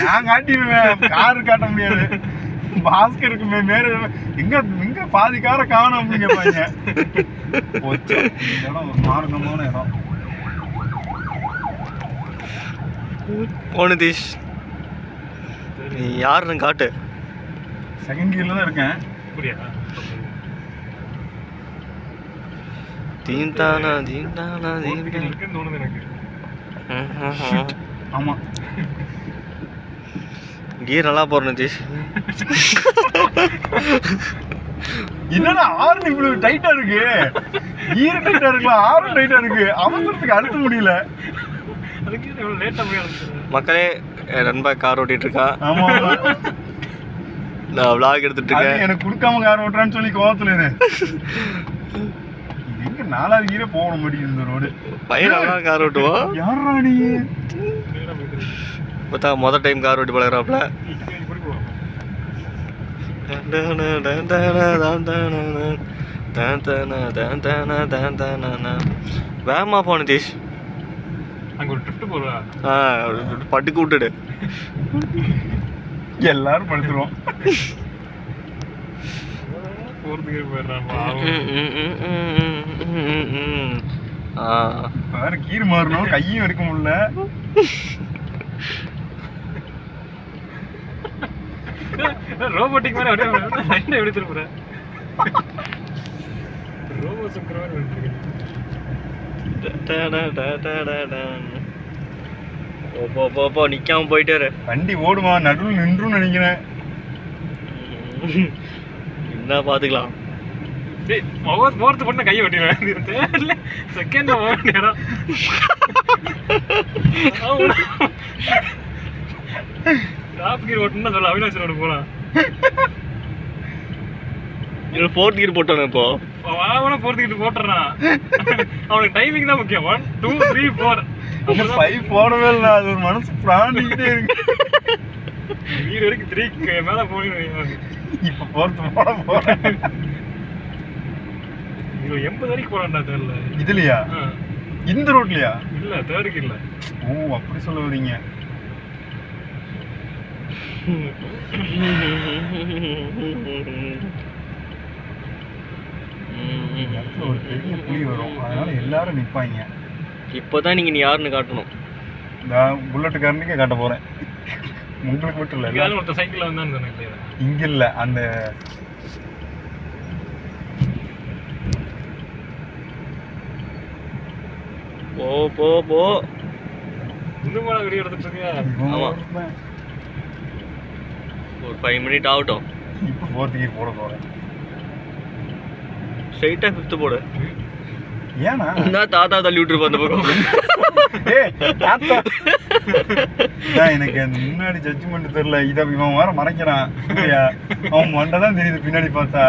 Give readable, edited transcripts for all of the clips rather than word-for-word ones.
நான் காட்டிடுவேன், காரு காட்ட முடியாது. பாஸ்கருக்கு மேல எங்க பாதி கார காணும் அப்படிங்க பையன். போச்சு, இடம் ஒரு மார்க்கமான இடம். போனு தீஷ், நீ யாருன்னு காட்டு. செகண்ட் கியர்ல தான் இருக்கேன். தீண்டானா தீண்டானா ஆமா, கியர் நல்லா போறேன் தீஷ். என்னடா ஆறு இவ்வளவு டைட்டா இருக்கு? கியர் டைட்டா இருக்கலாம், ஆறும் டைட்டா இருக்கு. அவசரத்துக்கு அழுத்த முடியல. மக்களே, நண்பா கார் ஓட்டிட்டு இருக்கான். ஆமா, நான் vlog எடுத்துட்டு இருக்கேன். எனக்கு கொடுக்காம கார் ஓட்டுறான்னு சொல்லி கோவத்துல இரு. எங்க 4வது கீரே போக மாட்டேங்குது இந்த ரோடு. பையன் நல்லா கார் ஓட்டுவான். யாரா நீ? பார்த்தா மொதல் டைம் கார் ஓட்டி பழகிறாப்ல. வேகமா போன தீஷ். அங்க ஒரு ட்ரிப் போறா. பட்டுக்கு விட்டுடு. எல்லாரும் படுத்துருவோம். வேற கீர் மாறணும், கையும் எடுக்க முடியல. ரோபோட்டிக் மாதிரி அப்படியே எப்படி திருப்புற? ரோபோ சக்கர மாதிரி வந்துருக்கு. போ நிக்காம போயிட்டாரு. வண்டி ஓடுமா, நடுவில் நின்றும் நினைக்கிறேன். என்ன பாத்துக்கலாம். போறது பண்ண கையை வெட்டிடுவேன். செகண்ட்ல போக வேண்டிய டாப் கீர் ஓட்டுனா சொல்ல அவினாஷ் ரோடு போலாம். ஃபோர்த் கீர் போட்டானே இப்போ. அவன ஃபோர்த் கீர் போட்டுறான். அவனுக்கு டைமிங் தான் முக்கியம். 1 2 3 4 5 போடவே இல்லை. அது ஒரு மனசு பிராண்டிக்கிட்டே இருக்கு. வீடு வரைக்கும் 3 மேல போயிடுவேன். இப்ப போறது போட போறேன். இது 80 வரைக்கும் போறான்டா தெரியல. இதுலயா? இந்த ரோட்லயா? இல்ல, தேர்டுக்கு இல்ல. ஓ, அப்படி சொல்ல வரீங்க. ஒரு பெரிய புலி வரும், அதனால எல்லாரும் நிப்பாங்க. இப்போதான் நீங்க யாருன்னு காட்டணும். நான் புல்லட்டுக்காரனுக்கே காட்ட போறேன். உங்களுக்கு மட்டும் இல்ல, ஒருத்தர் சைக்கிள்ல வந்தான்னு சொன்னேன். இங்க இல்ல, அந்த போ போ போ. இன்னும் மேல வீடியோ எடுத்துட்டு இருக்கியா? ஆமா, ஒரு 5 மினிட் ஆகட்டும். இப்போ 4th கீர் போட போறேன். ஸ்ட்ரைட்டா 5th போடு. ஏனா நான் தாத்தா தள்ளி விட்டுருப்பேன் அந்த பக்கம். ஏய் தாத்தா, நான் எனக்கு அந்த முன்னாடி ஜட்ஜ்மெண்ட் தெரியல. இத இவன் வேற மறைக்கிறான். அவன் மண்டை தான் தெரியுது பின்னாடி பார்த்தா.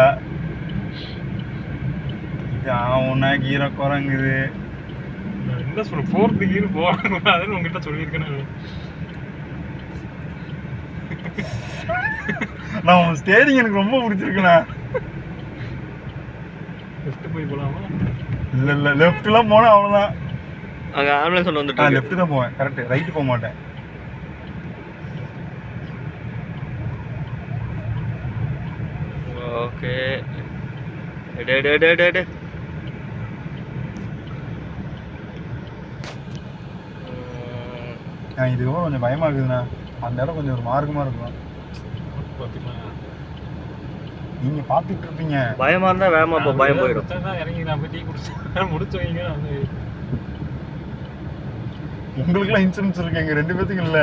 இது அவனா கீரை குரங்குது. என்ன சொல்ற, 4th கீர் போடாதுன்னு உங்ககிட்ட சொல்லியிருக்கேன். நான் உன் ஸ்டேரிங் எனக்கு ரொம்ப பிடிச்சிருக்குண்ணா. லெஃப்ட் போய் போலாமா? இல்ல இல்ல, லெஃப்ட்லாம் போனா அவ்வளவுதான். அங்க ஆம்புலன்ஸ் ஒன்று வந்துட்டு. லெஃப்ட் தான் போவேன், கரெக்ட். ரைட் போக மாட்டேன். ஓகே. டே டே டே டே டே. இதுவும் கொஞ்சம் பயமா இருக்குதுண்ணா. அந்த இடம் கொஞ்சம் ஒரு மார்க்கமா இருக்கும். நீங்க பாத்துட்டு இருப்பீங்க. பயமா இருந்தா வேகமா போ, பயம் போயிடும். இறங்கி நான் போய் டீ குடிச்சு முடிச்சு வைங்க. உங்களுக்கு எல்லாம் இன்சூரன்ஸ் இருக்கு, எங்க 2 பேத்துக்கு இல்ல.